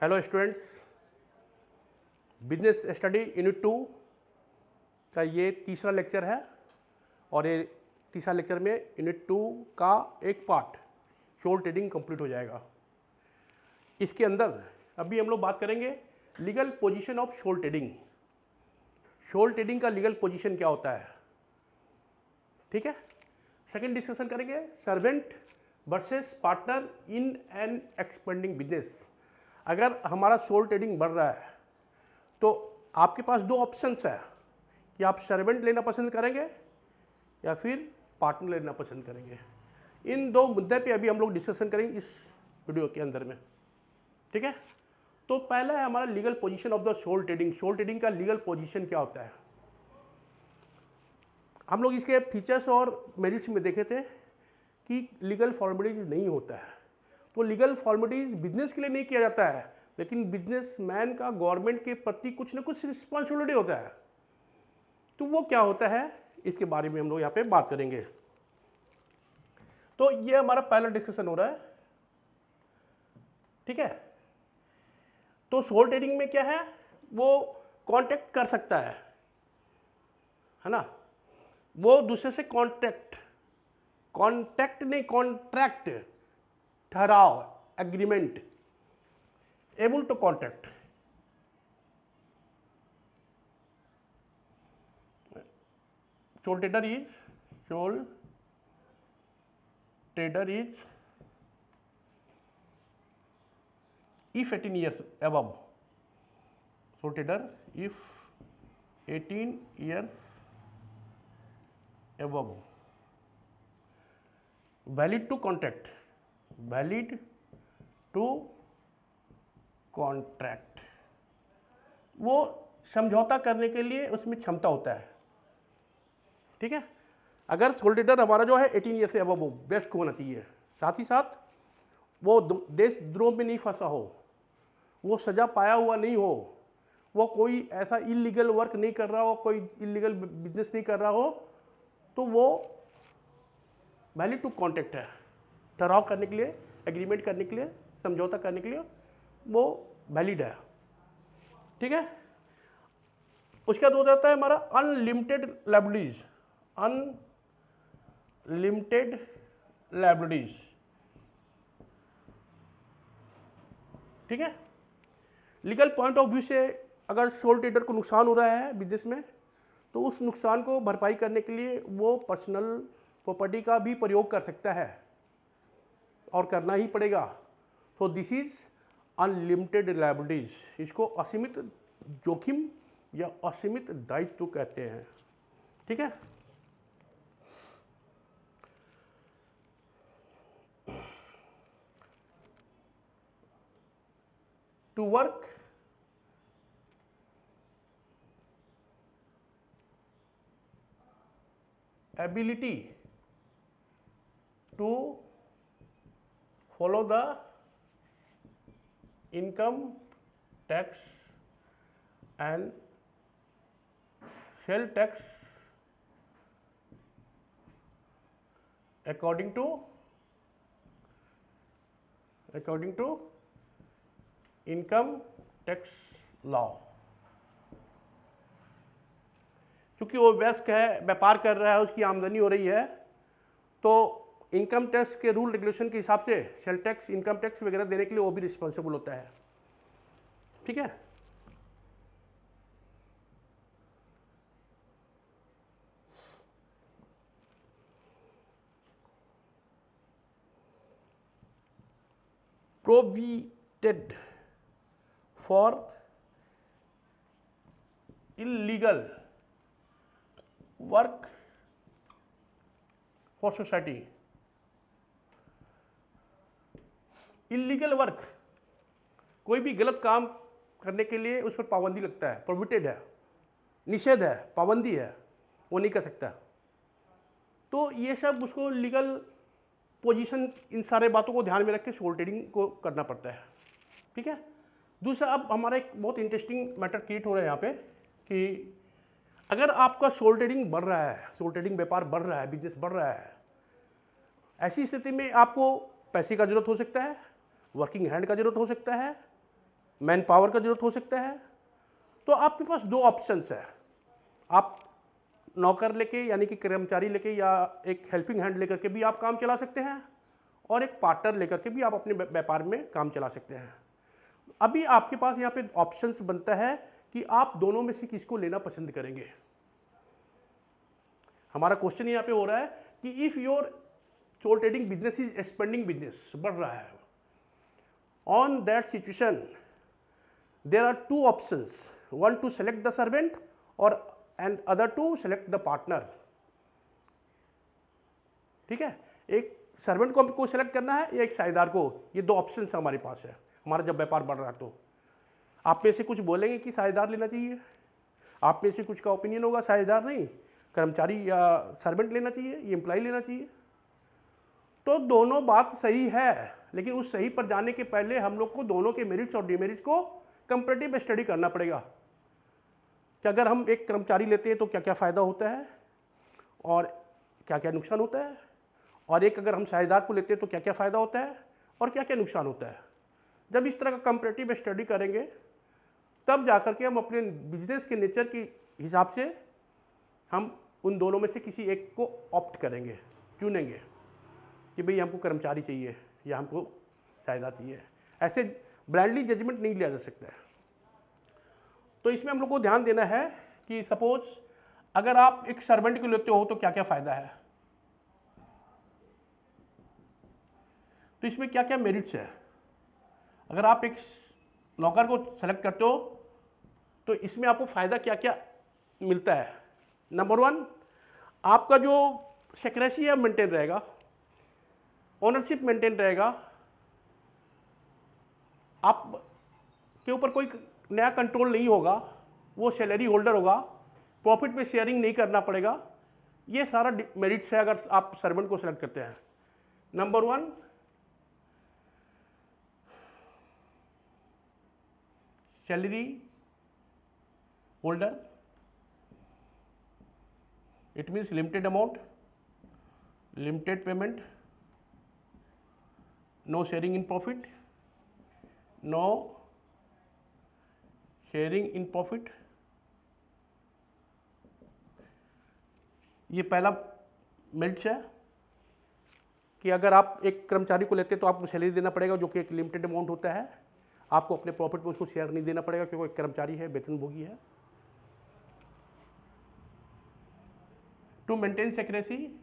Hello students, business study unit 2 का ये तीसरा लेक्चर है और ये तीसरा लेक्चर में यूनिट 2 का एक पार्ट शॉर्ट ट्रेडिंग कंप्लीट हो जाएगा। इसके अंदर अभी हम लोग बात करेंगे legal position of short trading. Short trading का लीगल पोजीशन क्या होता है, ठीक है। सेकंड डिस्कशन करेंगे servant versus partner in an expanding business. अगर हमारा शॉर्ट ट्रेडिंग बढ़ रहा है तो आपके पास दो ऑप्शंस है कि आप सर्वेंट लेना पसंद करेंगे या फिर पार्टनर लेना पसंद करेंगे। इन दो मुद्दे पे अभी हम लोग डिस्कशन करेंगे इस वीडियो के अंदर में, ठीक है। तो पहला है हमारा legal position of the short trading. Short trading का लीगल पोजीशन क्या होता है, हम लोग इसके फीचर्स और मेरिट्स में देखे थे कि लीगल फॉर्मेलिटीज नहीं होता है। तो लीगल फॉर्मेलिटीज बिजनेस के लिए नहीं किया जाता है, लेकिन बिजनेसमैन का गवर्नमेंट के प्रति कुछ ना कुछ रिस्पॉन्सिबिलिटी होता है। तो वो क्या होता है, इसके बारे में हम लोग यहाँ पे बात करेंगे। तो ये हमारा पहला डिस्कशन हो रहा है, ठीक है। तो शॉर्ट ट्रेडिंग में क्या है, वो कॉन्ट्रैक्ट कर सकता है ना, वो दूसरे से कॉन्ट्रैक्ट नहीं, कॉन्ट्रैक्ट, ठहराव, agreement, able to contract. Short trader is if 18 years above, sole trader if 18 years above, valid to contract, वो समझौता करने के लिए उसमें क्षमता होता है, ठीक है। अगर सोल ट्रेडर हमारा जो है 18 ईयर से अबव हो, बेस्ट होना चाहिए, साथ ही साथ वो देशद्रोह में नहीं फंसा हो, वो सजा पाया हुआ नहीं हो, वो कोई ऐसा इलीगल वर्क नहीं कर रहा हो, कोई इलीगल बिजनेस नहीं कर रहा हो, तो वो वैलिड टू कॉन्ट्रैक्ट है। ठहराव करने के लिए, एग्रीमेंट करने के लिए, समझौता करने के लिए वो वैलिड है, ठीक है। उसके बाद हो जाता है हमारा अनलिमिटेड लायबिलिटीज, ठीक है। लीगल पॉइंट ऑफ व्यू से अगर शॉर्ट ट्रेडर को नुकसान हो रहा है बिजनेस में, तो उस नुकसान को भरपाई करने के लिए वो पर्सनल प्रॉपर्टी का भी प्रयोग कर सकता है और करना ही पड़ेगा। तो दिस इज अनलिमिटेड लायबिलिटीज, इसको असीमित जोखिम या असीमित दायित्व कहते हैं, ठीक है। To work ability to follow the income tax and sales tax according to income tax law. क्योंकि वो व्यस्क है, व्यापार कर रहा है, उसकी आमदनी हो रही है, तो इनकम टैक्स के रूल रेगुलेशन के हिसाब से सेल टैक्स, इनकम टैक्स वगैरह देने के लिए वो भी रिस्पॉन्सिबल होता है, ठीक है। Provided for illegal work for society. Illegal work, कोई भी गलत काम करने के लिए उस पर पाबंदी लगता है, प्रोहिबिटेड है, निषेध है, पाबंदी है, वो नहीं कर सकता। तो ये सब उसको लीगल पोजीशन, इन सारे बातों को ध्यान में रख के शॉर्ट ट्रेडिंग को करना पड़ता है, ठीक है। दूसरा, अब हमारा एक बहुत इंटरेस्टिंग मैटर क्रिएट हो रहा है यहाँ पे कि अगर आपका शॉर्ट ट्रेडिंग बढ़ रहा है, शॉर्ट ट्रेडिंग व्यापार बढ़ रहा है, बिजनेस बढ़ रहा है, ऐसी स्थिति में आपको पैसे का जरूरत हो सकता है, वर्किंग हैंड का जरूरत हो सकता है, मैन पावर का जरूरत हो सकता है। तो आपके पास दो ऑप्शंस है, आप नौकर लेके यानी कि कर्मचारी लेके या एक हेल्पिंग हैंड लेकर के भी आप काम चला सकते हैं, और एक पार्टनर लेकर के भी आप अपने व्यापार में काम चला सकते हैं। अभी आपके पास यहाँ पे ऑप्शंस बनता है कि आप दोनों में से किसको लेना पसंद करेंगे। हमारा क्वेश्चन यहाँ पे हो रहा है कि if your sole trading business is expanding, business बढ़ रहा है, on that situation there are two options, one to select the servant और and other to select the partner. ठीक है, एक सर्वेंट को हमको सेलेक्ट करना है या एक साझेदार को, ये दो ऑप्शंस हमारे पास है हमारा जब व्यापार बढ़ रहा है। तो आप में से कुछ बोलेंगे कि साझेदार लेना चाहिए, आप में से कुछ का ओपिनियन होगा साझेदार नहीं, कर्मचारी या सर्वेंट लेना चाहिए, ये एम्प्लॉय लेना चाहिए। तो दोनों बात सही है, लेकिन उस सही पर जाने के पहले हम लोग को दोनों के मेरिट्स और डिमेरिट्स को कंपैरेटिव स्टडी करना पड़ेगा कि अगर हम एक कर्मचारी लेते हैं तो क्या क्या फ़ायदा होता है और क्या क्या नुकसान होता है, और एक अगर हम साझेदार को लेते हैं तो क्या क्या फ़ायदा होता है और क्या क्या नुकसान होता है। जब इस तरह का कंपैरेटिव स्टडी करेंगे तब जाकर के हम अपने बिजनेस के नेचर के हिसाब से हम उन दोनों में से किसी एक को ऑप्ट करेंगे, चुनेंगे कि भाई हमको कर्मचारी चाहिए या हमको साझेदार चाहिए। ऐसे ब्लाइंडली जजमेंट नहीं लिया जा सकता है। तो इसमें हम लोग को ध्यान देना है कि सपोज अगर आप एक सर्वेंट को लेते हो तो क्या क्या फ़ायदा है, तो इसमें क्या क्या मेरिट्स है। अगर आप एक नौकर को सेलेक्ट करते हो तो इसमें आपको फ़ायदा क्या क्या मिलता है। नंबर वन, आपका जो सेक्रेसी है मेंटेन रहेगा, ओनरशिप मेंटेन रहेगा, आप के ऊपर कोई नया कंट्रोल नहीं होगा, वो सैलरी होल्डर होगा, प्रॉफिट में शेयरिंग नहीं करना पड़ेगा। ये सारा मेरिट्स है अगर आप सर्वेंट को सेलेक्ट करते हैं। Number one, salary holder, it means limited amount, limited payment, no sharing in profit, no sharing in profit. ये पहला मेरिट्स है कि अगर आप एक कर्मचारी को लेते हैं तो आपको सैलरी देना पड़ेगा जो कि एक लिमिटेड अमाउंट होता है, आपको अपने प्रॉफिट में उसको शेयर नहीं देना पड़ेगा क्योंकि एक कर्मचारी है, वेतनभोगी है। टू मेंटेन सेक्रेसी,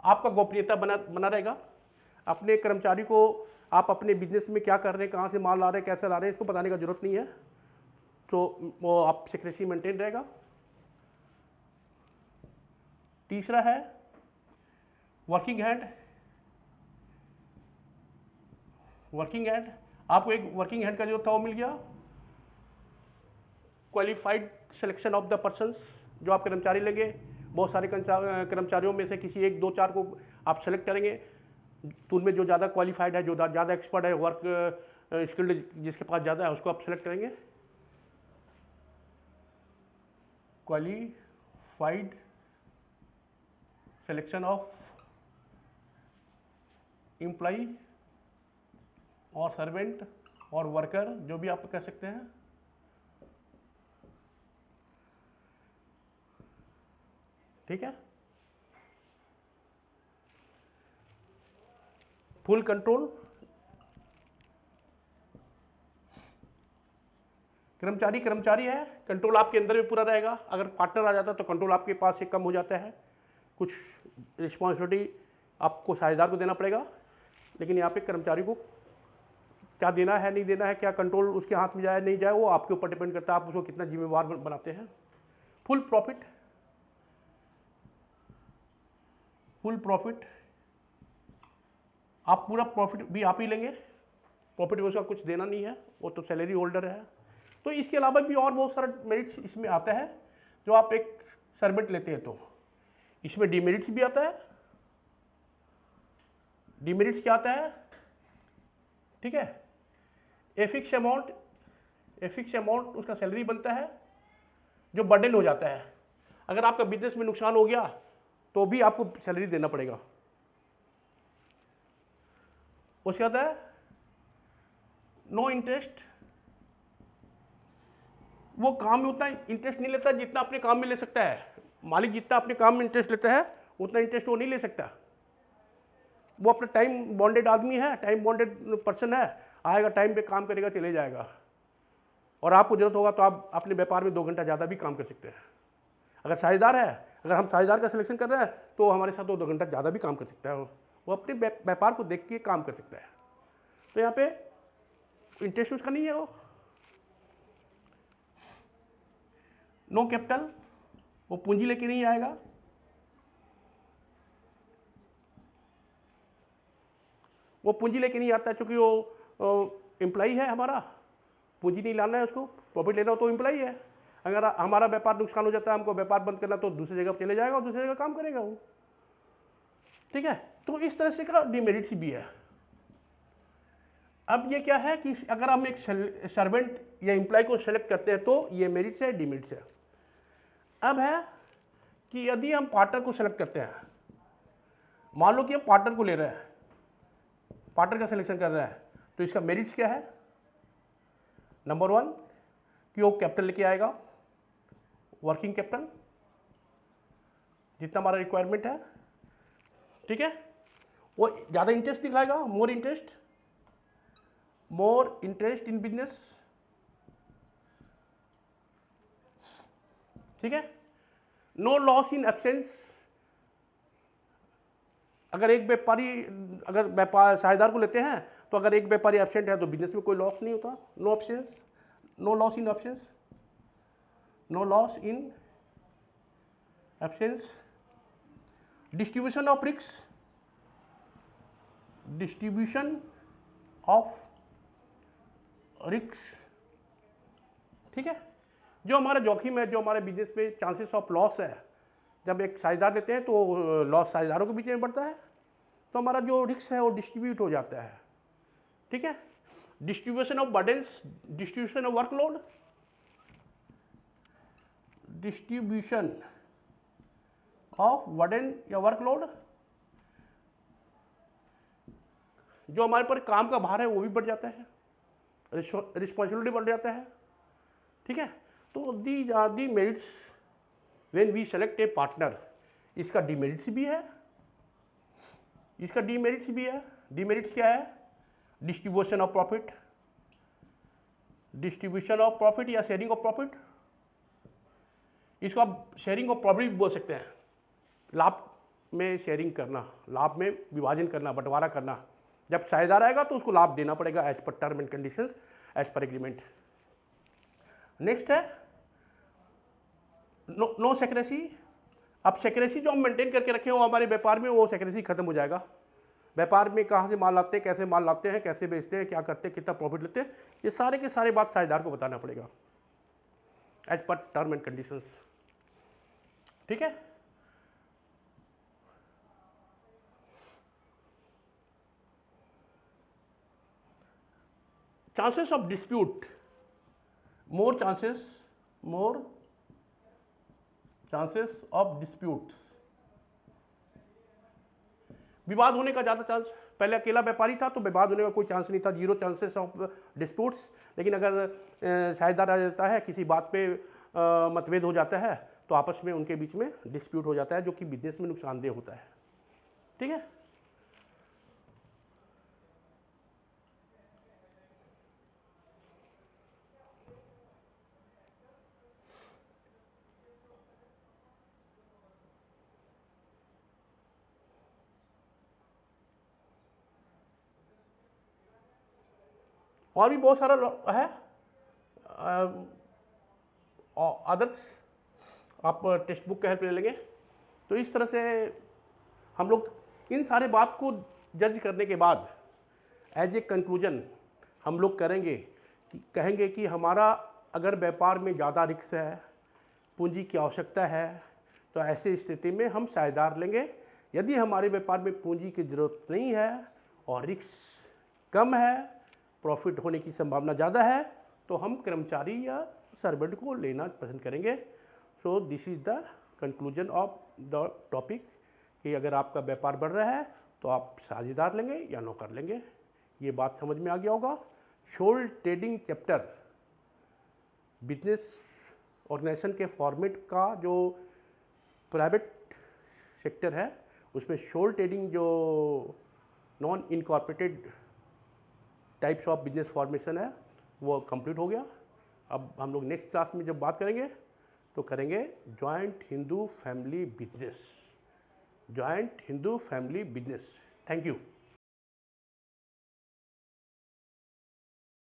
आपका गोपनीयता बना रहेगा। अपने कर्मचारी को आप अपने बिजनेस में क्या कर रहे हैं, कहाँ से माल ला रहे हैं, कैसे ला रहे हैं, इसको बताने का जरूरत नहीं है, तो वो आप सेक्रेसी मेंटेन रहेगा। तीसरा है वर्किंग हैंड। वर्किंग हैंड, आपको एक वर्किंग हैंड का जो था वो मिल गया। Qualified selection of the persons, जो आप कर्मचारी लेंगे बहुत सारे कर्मचारियों में से किसी एक दो चार को आप सेलेक्ट करेंगे, तो उनमें जो ज़्यादा क्वालिफाइड है, जो ज़्यादा एक्सपर्ट है, वर्क स्किल्ड जिसके पास ज़्यादा है उसको आप सेलेक्ट करेंगे। क्वालिफाइड सिलेक्शन ऑफ एम्प्लॉई और सर्वेंट और वर्कर, जो भी आप कह सकते हैं। ठीक है, फुल कंट्रोल, कर्मचारी है, कंट्रोल आपके अंदर में पूरा रहेगा। अगर पार्टनर आ जाता है तो कंट्रोल आपके पास से कम हो जाता है, कुछ रिस्पॉन्सिबिलिटी आपको साझेदार को देना पड़ेगा, लेकिन यहाँ पे कर्मचारी को क्या देना है, नहीं देना है, क्या कंट्रोल उसके हाथ में जाए नहीं जाए, वो आपके ऊपर डिपेंड करता है, आप उसको कितना जिम्मेवार बनाते हैं। फुल प्रॉफिट, आप पूरा प्रॉफिट भी आप ही लेंगे, प्रॉफिट में उसका कुछ देना नहीं है, वो तो सैलरी होल्डर है। तो इसके अलावा भी और बहुत सारा मेरिट्स इसमें आता है। जो आप एक सर्वेंट लेते हैं तो इसमें डीमेरिट्स भी आता है। डीमेरिट्स क्या आता है, ठीक है, ए फिक्स अमाउंट उसका सैलरी बनता है जो बर्डन हो जाता है। अगर आपका बिजनेस में नुकसान हो गया तो भी आपको सैलरी देना पड़ेगा। उसके बाद है नो इंटरेस्ट वो काम में उतना इंटरेस्ट नहीं लेता जितना अपने काम में ले सकता है। मालिक जितना अपने काम में इंटरेस्ट लेता है उतना इंटरेस्ट वो नहीं ले सकता। वो अपना टाइम बॉन्डेड आदमी है, टाइम बॉन्डेड पर्सन है, आएगा टाइम पे काम करेगा, चले जाएगा। और आपको जरूरत होगा तो आप अपने व्यापार में 2 घंटा ज़्यादा भी काम कर सकते हैं। अगर साझेदार है, अगर हम साझेदार का सिलेक्शन कर रहे हैं तो हमारे साथ 2 घंटा ज़्यादा भी काम कर सकता है। वो अपने व्यापार को देख के काम कर सकता है। तो यहाँ पे इंटरेस्ट उसका नहीं है। वो नो कैपिटल, वो पूंजी लेके नहीं आएगा। वो पूंजी लेके नहीं आता क्योंकि वो एम्प्लॉई है हमारा। पूंजी नहीं लाना है उसको, प्रॉफिट लेना हो तो एम्प्लॉई है। अगर हमारा व्यापार नुकसान हो जाता है, हमको व्यापार बंद करना, तो दूसरी जगह चले जाएगा और दूसरी जगह काम करेगा वो। ठीक है, तो इस तरह से का डिमेरिट्स भी है। अब ये क्या है कि अगर हम एक सर्वेंट या एम्प्लॉय को सेलेक्ट करते हैं तो ये मेरिट्स है, डिमेरिट्स है। अब है कि यदि हम पार्टनर को सेलेक्ट करते हैं, मान लो कि हम पार्टनर को ले रहे हैं, पार्टनर का सिलेक्शन कर रहे हैं, तो इसका मेरिट्स क्या है? नंबर 1 कि वो कैपिटल लेके आएगा, वर्किंग कैपिटल जितना हमारा रिक्वायरमेंट है। ठीक है, वो ज़्यादा इंटरेस्ट दिखाएगा, मोर इंटरेस्ट इन बिजनेस। ठीक है, नो लॉस इन एब्सेंस। अगर एक व्यापारी, अगर व्यापार साझेदार को लेते हैं तो अगर एक व्यापारी एब्सेंट है तो बिजनेस में कोई लॉस नहीं होता। No absence, no loss in absence, no loss in absence. Distribution of risk, distribution of risk. ठीक है, जो हमारा जोखिम है, जो हमारे बिजनेस में चांसेस ऑफ लॉस है, जब एक साझेदार लेते हैं तो लॉस साझेदारों के बीच में बढ़ता है, तो हमारा जो रिस्क है वो डिस्ट्रीब्यूट हो जाता है। ठीक है, distribution of burdens, distribution of workload, distribution of burden या वर्कलोड। जो हमारे पर काम का भार है वो भी बढ़ जाता है, रिस्पॉन्सिबिलिटी बढ़ जाता है। ठीक है, तो these are the merits when we select a partner. इसका डिमेरिट्स भी है, इसका डिमेरिट्स भी है। डिमेरिट्स क्या है? Distribution of profit, distribution of profit या शेयरिंग ऑफ प्रॉफिट। इसको आप शेयरिंग ऑफ प्रॉफिट भी बोल सकते हैं। लाभ में शेयरिंग करना, लाभ में विभाजन करना, बंटवारा करना। जब साझेदार आएगा तो उसको लाभ देना पड़ेगा as per term and conditions, as per agreement. Next है नो सेक्रेसी। अब सेक्रेसी जो हम मेंटेन करके रखे हो हमारे व्यापार में, वो सेक्रेसी खत्म हो जाएगा। व्यापार में कहाँ से माल लाते हैं, कैसे माल लाते हैं, कैसे बेचते हैं, क्या करते हैं, कितना प्रॉफिट लेते हैं, ये सारे के सारे बात साझेदार को बताना पड़ेगा as per term and conditions. ठीक है, chances of dispute, more chances of disputes. विवाद होने का ज़्यादा चांस। पहले अकेला व्यापारी था तो विवाद होने का कोई चांस नहीं था, 0 चांसेस ऑफ डिस्प्यूट्स। लेकिन अगर साझेदार आ जाता है, किसी बात पे मतभेद हो जाता है तो आपस में उनके बीच में डिस्प्यूट हो जाता है, जो कि बिजनेस में नुकसानदेह होता है। ठीक है, और भी बहुत सारा है अदर्स, आप टेक्स्ट बुक का हेल्प ले लेंगे। तो इस तरह से हम लोग इन सारे बात को जज करने के बाद एज ए कंक्लूजन हम लोग कहेंगे कि हमारा अगर व्यापार में ज़्यादा रिस्क है, पूंजी की आवश्यकता है, तो ऐसी स्थिति में हम साझेदार लेंगे। यदि हमारे व्यापार में पूंजी की ज़रूरत नहीं है और रिस्क कम है, प्रॉफिट होने की संभावना ज़्यादा है, तो हम कर्मचारी या सर्वेंट को लेना पसंद करेंगे। So this is the conclusion of the topic कि अगर आपका व्यापार बढ़ रहा है तो आप साझेदार लेंगे या नौकर लेंगे। ये बात समझ में आ गया होगा। शोल ट्रेडिंग चैप्टर बिजनेस ऑर्गेनाइजेशन के फॉर्मेट का जो प्राइवेट सेक्टर है उसमें शोल ट्रेडिंग जो non incorporated types of business formation है वो कंप्लीट हो गया। अब हम लोग नेक्स्ट क्लास में जब बात करेंगे तो करेंगे joint Hindu family business. Thank you.